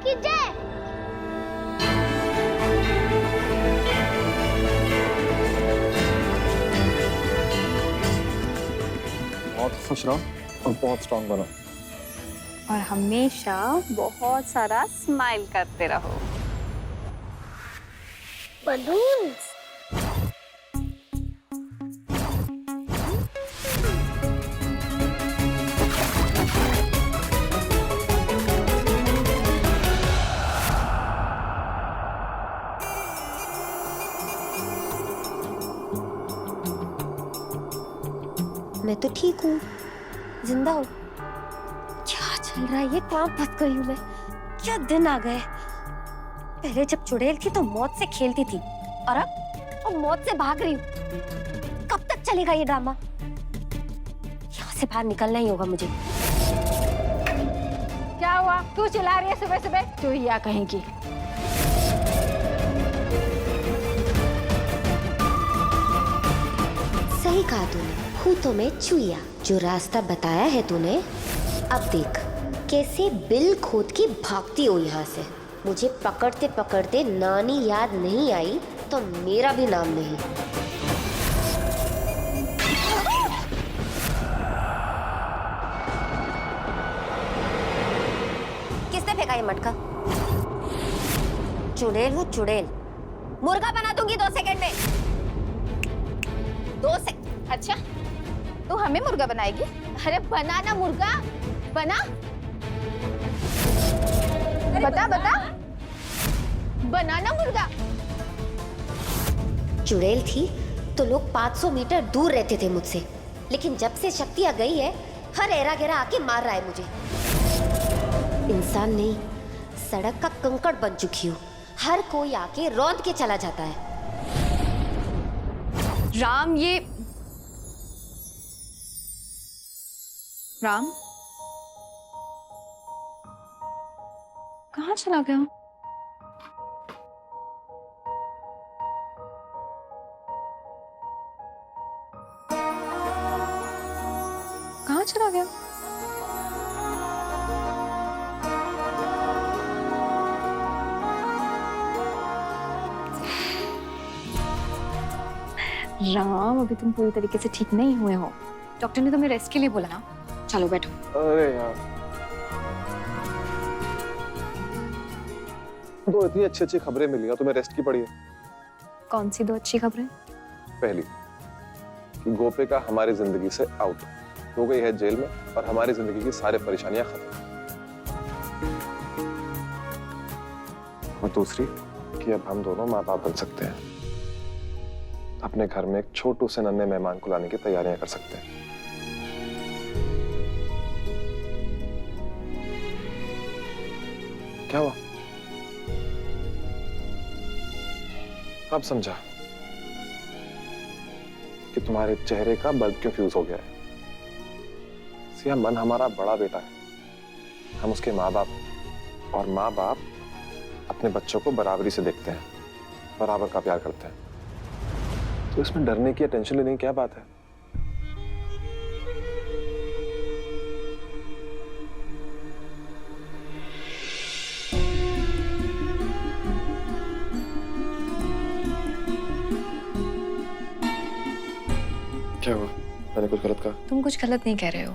की जय। बहुत खुश रहो और बहुत स्ट्रांग बनो और हमेशा बहुत सारा स्माइल करते रहो। बलून्स। मैं तो ठीक हूँ, जिंदा हूँ। क्या चल रहा है ये? कहाँ फंस गई हूँ मैं? क्या दिन आ गए। पहले जब चुड़ैल थी तो मौत से खेलती थी और अब मौत से भाग रही हूँ। कब तक चलेगा ये ड्रामा? यहाँ से बाहर निकलना ही होगा मुझे। क्या हुआ? तू चिल्ला रही है सुबह सुबह? चूहिया कहीं की। सही कहा तूने, हूँ तो मैं चुईया। जो रास्ता बताया है तूने, अब देख कैसे बिल खोद के भागती हो यहाँ से। मुझे पकड़ते पकड़ते नानी याद नहीं आई तो मेरा भी नाम नहीं। किसने फेंका ये मटका? चुड़ैल हूँ चुड़ैल, मुर्गा बना दूंगी 2 सेकंड में। 2 सेकंड। अच्छा, तू हमें मुर्गा बनाएगी? अरे बना ना मुर्गा, बना। बता बता, बनाना मुर्गा। चुड़ैल थी तो लोग 500 मीटर दूर रहते थे मुझसे, लेकिन जब से शक्ति आ गई है हर एरा गेरा आके मार रहा है मुझे। इंसान नहीं, सड़क का कंकड़ बन चुकी हूँ। हर कोई आके रौंद के चला जाता है। राम, ये राम कहाँ चला गया? कहाँ चला गया? राम, अभी तुम पूरी तरीके से ठीक नहीं हुए हो। डॉक्टर ने तुम्हें रेस्ट के लिए बोला ना। चलो बैठो। अरे यार, तो इतनी अच्छी अच्छी खबरें मिली हैं, तुम्हें रेस्ट की पड़ी है। कौन सी 2 अच्छी खबरें? पहली कि गोपिका हमारी जिंदगी से आउट हो गई है जेल में और हमारी जिंदगी की सारी परेशानियां खत्म। और दूसरी कि अब हम दोनों माँ बाप बन सकते हैं, अपने घर में एक छोटू से नन्हे मेहमान को लाने की तैयारियां कर सकते हैं। क्या हुआ? अब समझा कि तुम्हारे चेहरे का बल्ब क्यों फ्यूज हो गया है। सिया, मन हमारा बड़ा बेटा है, हम उसके माँ बाप, और माँ बाप अपने बच्चों को बराबरी से देखते हैं, बराबर का प्यार करते हैं। तो इसमें डरने की या टेंशन लेने की क्या बात है? क्या हुआ? मैंने कुछ गलत कहा? तुम कुछ गलत नहीं कह रहे हो,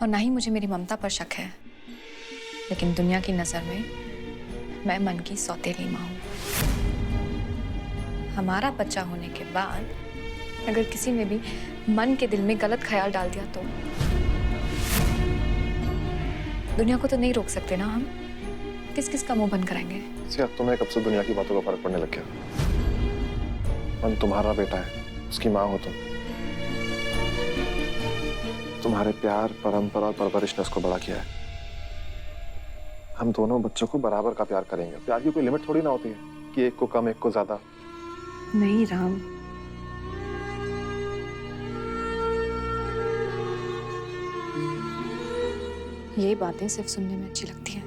और ना ही मुझे मेरी ममता पर शक है, लेकिन दुनिया की नजर में मैं मन की सौतेली माँ हूँ। हमारा बच्चा होने के बाद अगर किसी ने भी मन के दिल में गलत ख्याल डाल दिया तो दुनिया को तो नहीं रोक सकते ना हम। किस किस का मुंह बंद कराएंगे? सिया, तुम्हें कब से दुनिया की बातों का फर्क पड़ने लग गया? मन तुम्हारा बेटा है, उसकी माँ हो तुम। तुम्हारे प्यार, परंपरा और परवरिश ने उसको बड़ा किया है। हम दोनों बच्चों को बराबर का प्यार करेंगे। प्यार की कोई लिमिट थोड़ी ना होती है कि एक को कम एक को ज्यादा। नहीं राम, ये बातें सिर्फ सुनने में अच्छी लगती हैं,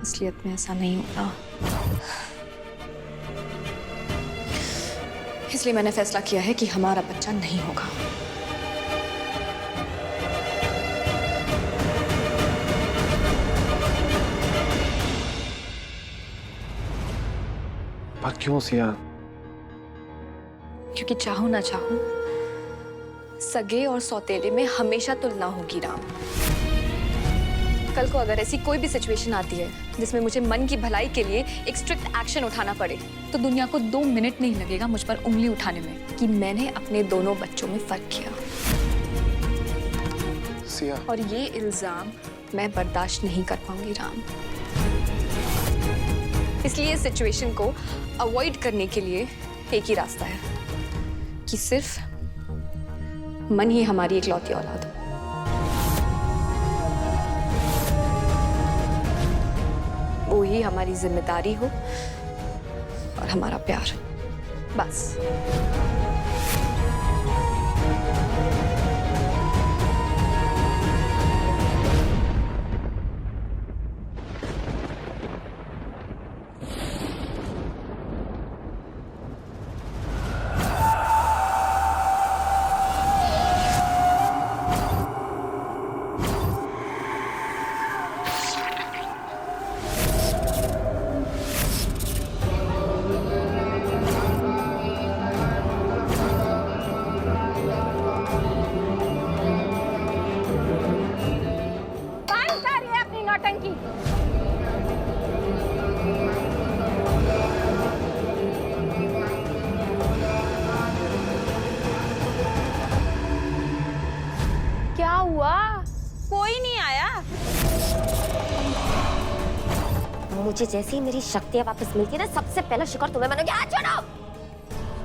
असलियत में ऐसा नहीं होता। इसलिए मैंने फैसला किया है कि हमारा बच्चा नहीं होगा। क्यों सिया? क्योंकि चाहो ना चाहो, सगे और सौतेले में हमेशा तुलना होगी राम। कल को अगर ऐसी कोई भी सिचुएशन आती है जिसमें मुझे मन की भलाई के लिए एक स्ट्रिक्ट एक्शन उठाना पड़े, तो दुनिया को 2 मिनट नहीं लगेगा मुझ पर उंगली उठाने में कि मैंने अपने दोनों बच्चों में फर्क किया। सिया, और ये इल्जाम मैं बर्दाश्त नहीं कर पाऊंगी राम। इसलिए इस सिचुएशन को अवॉइड करने के लिए एक ही रास्ता है कि सिर्फ मन ही हमारी इकलौती औलाद हो। वो ही हमारी जिम्मेदारी हो और हमारा प्यार, बस। क्या हुआ? कोई नहीं आया? मुझे जैसे ही मेरी शक्तियां वापस मिलती है ना, सबसे पहला शिकार तुम्हें बनोगे। हाथ छोड़ो!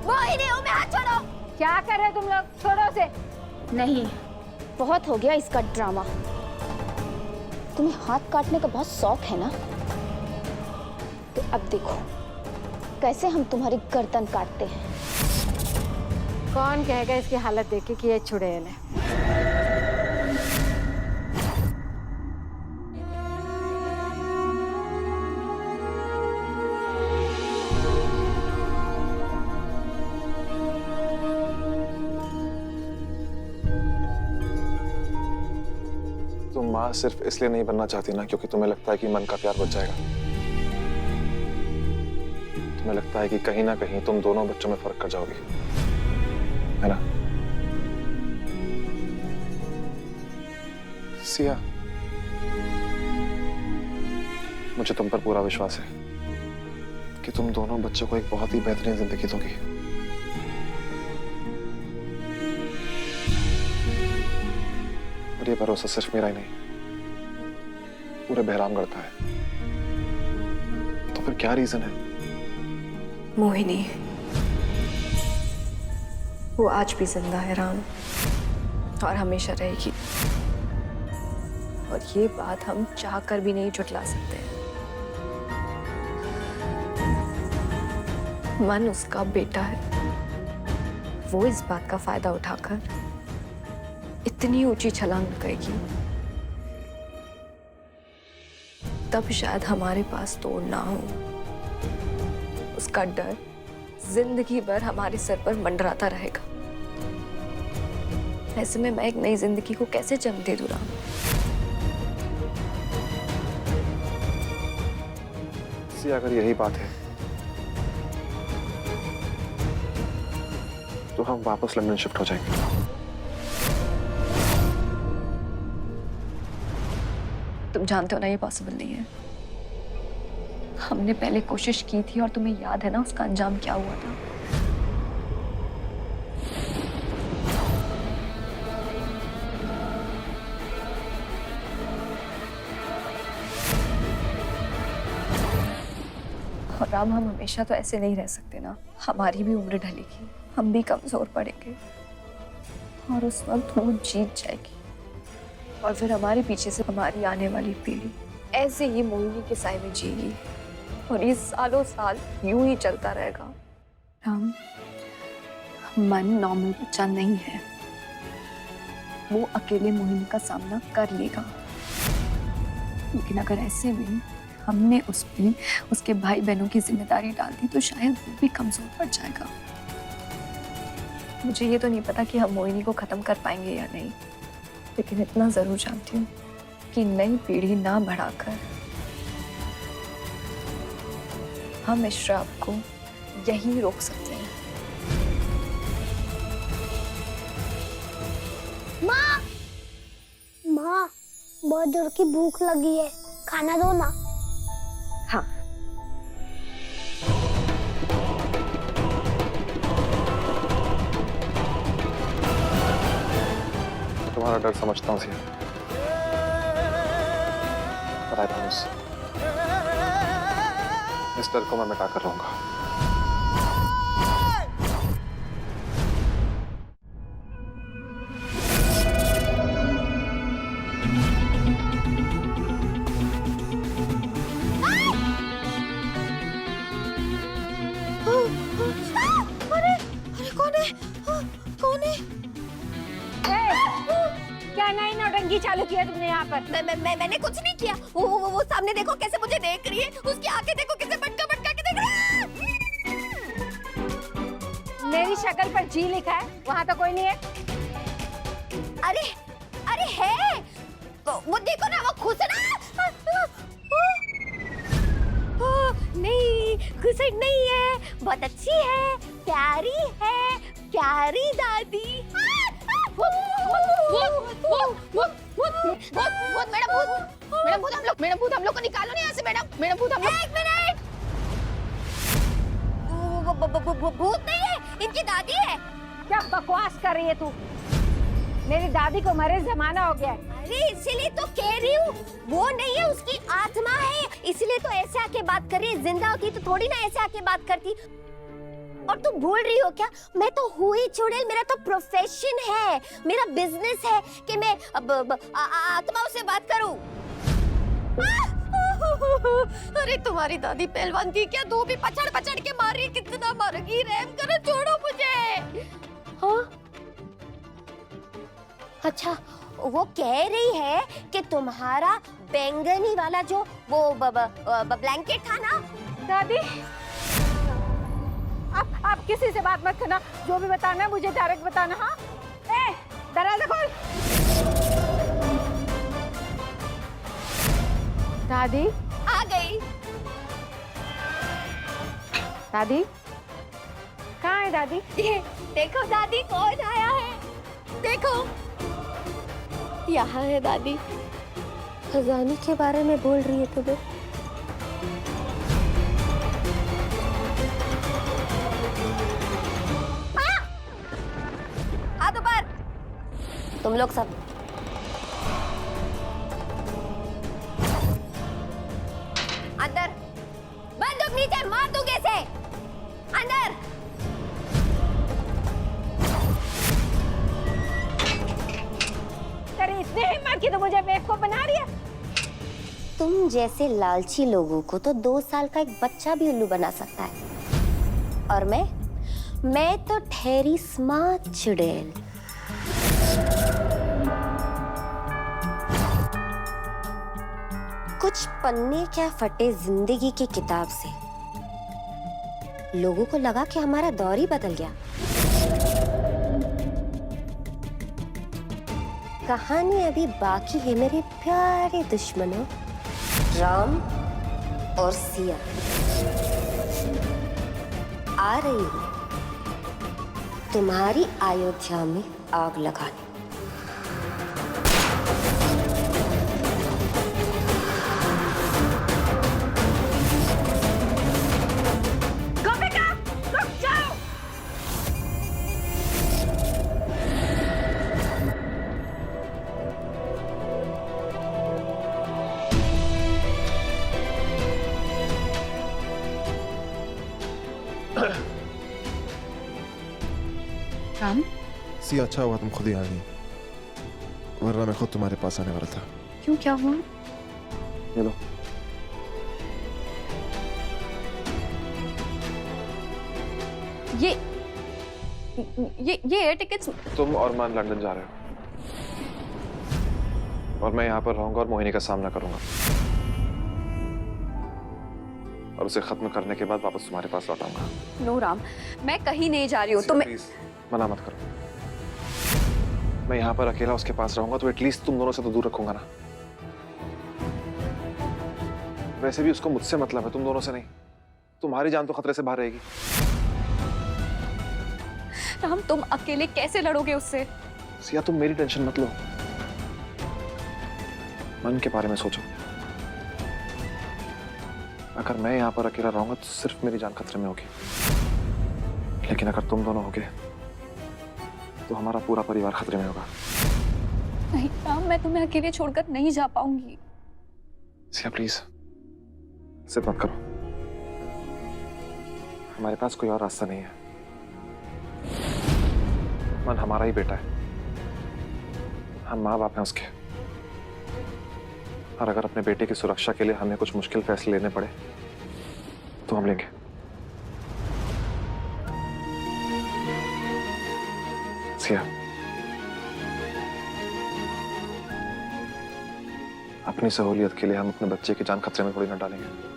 वो ही नहीं हूं मैं, हाथ छोड़ो! क्या कर रहे हो तुम लोग? छोड़ो से। नहीं, बहुत हो गया इसका ड्रामा। तुम्हें हाथ काटने का बहुत शौक है ना? तो अब देखो कैसे हम तुम्हारी गर्दन काटते हैं। कौन कहेगा इसकी हालत देख के कि ये चुड़ैल है? तुम माँ सिर्फ इसलिए नहीं बनना चाहती ना क्योंकि तुम्हें लगता है कि मन का प्यार बच जाएगा। तुम्हें लगता है कि कहीं ना कहीं तुम दोनों बच्चों में फर्क कर जाओगी, है ना? सिया, मुझे तुम पर पूरा विश्वास है कि तुम दोनों बच्चों को एक बहुत ही बेहतरीन जिंदगी दोगी। और ये भरोसा सिर्फ मेरा ही नहीं, पूरे बहरामगढ़ का है। तो फिर क्या रीजन है? मोहिनी, वो आज भी जिंदा है राम, और हमेशा रहेगी। और ये बात हम चाह कर भी नहीं झुठला सकते। मन उसका बेटा है। वो इस बात का फायदा उठाकर इतनी ऊंची छलांग लगाएगी, तब शायद हमारे पास तोड़ ना हो। उसका डर जिंदगी भर हमारे सर पर मंडराता रहेगा। ऐसे में मैं एक नई जिंदगी को कैसे जन्म दे दूं राम? सी, अगर यही बात है तो हम वापस लंदन शिफ्ट हो जाएंगे। तुम जानते हो ना ये पॉसिबल नहीं है। हमने पहले कोशिश की थी और तुम्हें याद है ना उसका अंजाम क्या हुआ था। और राम, हम हमेशा तो ऐसे नहीं रह सकते ना। हमारी भी उम्र ढलेगी, हम भी कमजोर पड़ेंगे, और उस वक्त वो जीत जाएगी। और फिर हमारे पीछे से हमारी आने वाली पीढ़ी ऐसे ही मोहिनी के साए में जिएगी, और ये सालों साल यूं ही चलता रहेगा। राम, मन नॉर्मल बच्चा नहीं है। वो अकेले मोहिनी का सामना कर लेगा, लेकिन अगर ऐसे में हमने उस पे उसके भाई बहनों की जिम्मेदारी डाल दी तो शायद वो भी कमजोर पड़ जाएगा। मुझे ये तो नहीं पता कि हम मोहिनी को खत्म कर पाएंगे या नहीं, लेकिन इतना जरूर जानती हूँ कि नई पीढ़ी ना बढ़ाकर हम इस श्राप को यहीं रोक सकते हैं। माँ माँ बहुत जोर की भूख लगी है, खाना दो ना। हाँ, तुम्हारा डर समझता हूँ सिया, पर आई प्रॉमिस इस डर को मैं मिटा कर रहूंगा। अरे अरे कौन है? क्या नई नौटंकी चालू किया तुमने यहाँ पर? मैंने कुछ नहीं किया। वो सामने देखो कैसे मुझे देख रही है, उसकी आंखें देखो कैसे बटका बटका के देख रही है। मेरी शक्ल पर जी लिखा है, वहाँ तो कोई नहीं है। अरे अरे है, वो देखो ना, वो खुश है ना। नहीं, घुसट नहीं है, बहुत अच्छी है, प्यारी दादी। मैडम भूत हम लोग को निकालो नहीं यहाँ से। मैडम भूत हम लोग। एक मिनट, भूत नहीं है, इनकी दादी है। क्या बकवास कर रही है तू? मेरी दादी को मरे जमाना हो गया है। अरे इसीलिए तो कह रही हूँ, वो नहीं है, उसकी आत्मा है, इसीलिए तो ऐसे आके बात कर रही है। जिंदा होती तो थोड़ी ना ऐसे आके बात करती। और तू भूल रही हो क्या, मैं तो हूँ ही चुड़ैल, मेरा तो प्रोफेशन है, मेरा बिजनेस है कि मैं आत्माओं से बात करूं। अरे तुम्हारी दादी पहलवान थी क्या? दो भी पछड़ पछड़ के मार रही है, कितना मारेगी? रहम करो, छोड़ो मुझे। हाँ अच्छा, वो कह रही है कि तुम्हारा बैंगनी वाला जो वो ब्लैंकेट था ना। दादी आप किसी से बात मत करना, जो भी बताना है मुझे डायरेक्ट बताना। हाँ, ए दरवाजा खोल। दादी आ गई। दादी कहाँ है दादी? ये देखो दादी कौन आया है, देखो यहाँ है दादी। खजाने के बारे में बोल रही है तुम्हें। हाथ ऊपर, तुम लोग सब। अंदर, बंदूक नीचे, मार दूंगे से। अंदर। तेरी इतनी हिम्मत की तो मुझे बेवकूफ बना रही है। तुम जैसे लालची लोगों को तो 2 साल का एक बच्चा भी उल्लू बना सकता है, और मैं तो ठहरी स्मार्ट चुड़ैल। कुछ पन्ने क्या फटे जिंदगी की किताब से लोगों को लगा कि हमारा दौर ही बदल गया। कहानी अभी बाकी है मेरे प्यारे दुश्मनों, राम और सिया। आ रही हूँ तुम्हारी अयोध्या में आग लगाने। राम, सिया अच्छा हुआ तुम खुद ही आ गई, वरना मैं खुद तुम्हारे पास आने वाला था। क्यों, क्या हुआ? ये लो। ये एयर टिकट्स। तुम और मान लंदन जा रहे हो, और मैं यहाँ पर रहूंगा और मोहिनी का सामना करूंगा, और उसे खत्म करने के बाद वापस तुम्हारे पास लौट आऊंगा। नो राम, मैं कहीं नहीं जा रही हूँ। तुम्हें प्लीज मना मत करो। मैं यहाँ पर अकेला उसके पास रहूंगा तो एटलीस्ट तुम दोनों से तो दूर रखूंगा ना। वैसे भी उसको मुझसे मतलब है, तुम दोनों से नहीं। तुम्हारी जान तो खतरे से बाहर रहेगी। राम, तुम अकेले कैसे लड़ोगे उससे? सिया तुम मेरी टेंशन मत लो, मन के बारे में सोचो। अगर मैं यहाँ पर अकेला रहूंगा तो सिर्फ मेरी जान खतरे में होगी, लेकिन अगर तुम दोनों होगे तो हमारा पूरा परिवार खतरे में होगा। नहीं राम, मैं तुम्हें अकेले छोड़कर नहीं जा पाऊंगी। सिया प्लीज जिद मत करो, हमारे पास कोई और रास्ता नहीं है। मन हमारा ही बेटा है, हम माँ बाप हैं उसके, और अगर अपने बेटे की सुरक्षा के लिए हमें कुछ मुश्किल फैसले लेने पड़े तो हम लेंगे। सिया अपनी सहूलियत के लिए हम अपने बच्चे की जान खतरे में थोड़ी ना डालेंगे।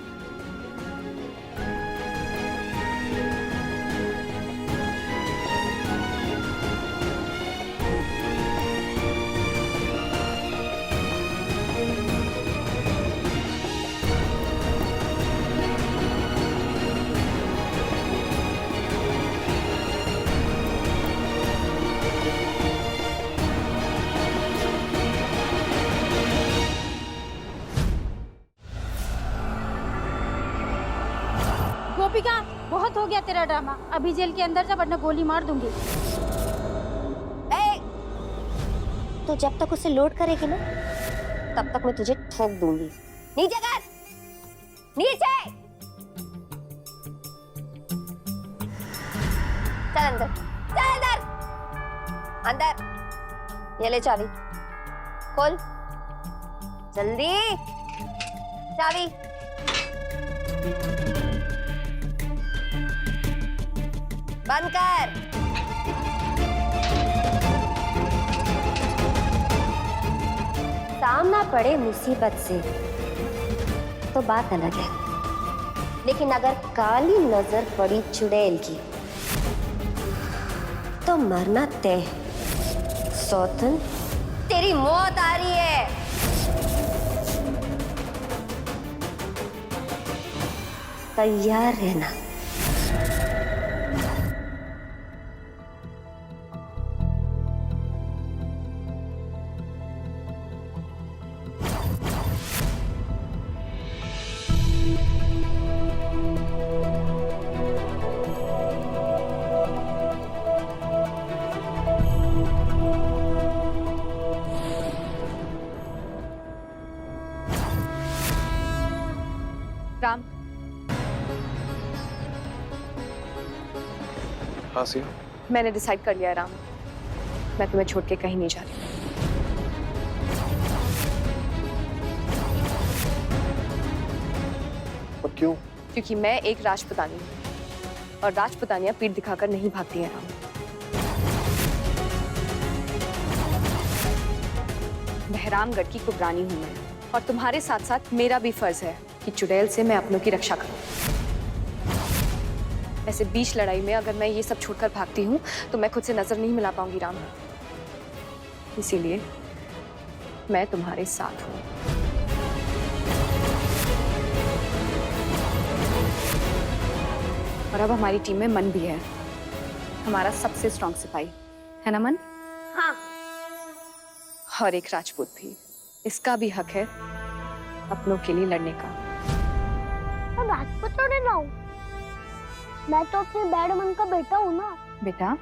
गोपिका, बहुत हो गया तेरा ड्रामा। अभी जेल के अंदर जा वरना गोली मार दूंगी। तो जब तक उसे लोड करेगी ना, तब तक मैं तुझे ठोक दूंगी। नीचे कर, नीचे। चल अंदर, चल अंदर, अंदर। ये ले चाबी, खोल जल्दी, चाबी। बंद कर। सामना पड़े मुसीबत से तो बात अलग है, लेकिन अगर काली नजर पड़ी चुड़ैल की तो मरना तय। सौतन, तेरी मौत आ रही है। तैयार रहना। राम, हाँ सिया, मैंने डिसाइड कर लिया है राम, मैं तुम्हें छोड़ के कहीं नहीं जा रही। पर क्यों? क्योंकि मैं एक राजपुतानी हूँ और राजपुतानियां पीठ दिखाकर नहीं भागती हैं राम। बहरामगढ़ की कुबरानी हूँ मैं, और तुम्हारे साथ साथ मेरा भी फर्ज है कि चुड़ैल से मैं अपनों की रक्षा करूं। ऐसे बीच लड़ाई में अगर मैं ये सब छोड़कर भागती हूँ तो मैं खुद से नजर नहीं मिला पाऊंगी राम। इसीलिए मैं तुम्हारे साथ हूँ। और अब हमारी टीम में मन भी है, हमारा सबसे स्ट्रॉन्ग सिपाही, है ना मन? हाँ। और एक राजपूत भी, इसका भी हक है अपनों के लिए लड़ने का। मैं राजपूत थोड़ी ना हूँ, मैं तो अपने बैड मन का बेटा हूँ ना। बेटा,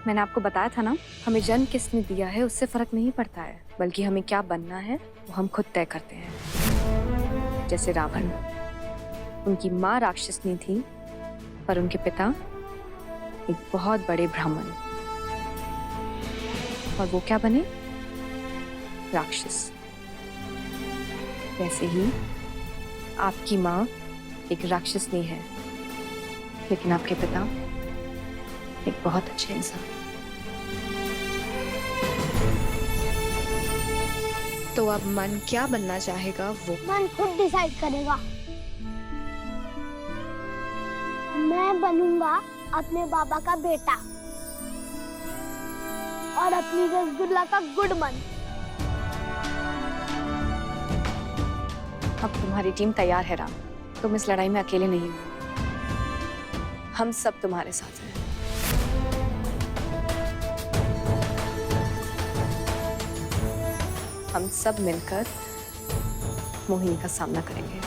मैंने आपको बताया था ना, हमें जन्म किसने दिया है उससे फर्क नहीं पड़ता है, बल्कि हमें क्या बनना है वो हम खुद तय करते हैं। जैसे रावण, उनकी माँ राक्षसनी थी पर उनके पिता एक बहुत बड़े ब्राह्मण, और वो क्या बने? राक्षस। वैसे ही आपकी माँ एक राक्षसनी है, लेकिन आपके पिता एक बहुत अच्छे इंसान। तो अब मन क्या बनना चाहेगा वो मन खुद डिसाइड करेगा। मैं बनूंगा अपने बाबा का बेटा और अपनी रसगुल्ला का गुड मन। अब तुम्हारी टीम तैयार है राम, तुम इस लड़ाई में अकेले नहीं हो, हम सब तुम्हारे साथ हैं। हम सब मिलकर मोहिनी का सामना करेंगे।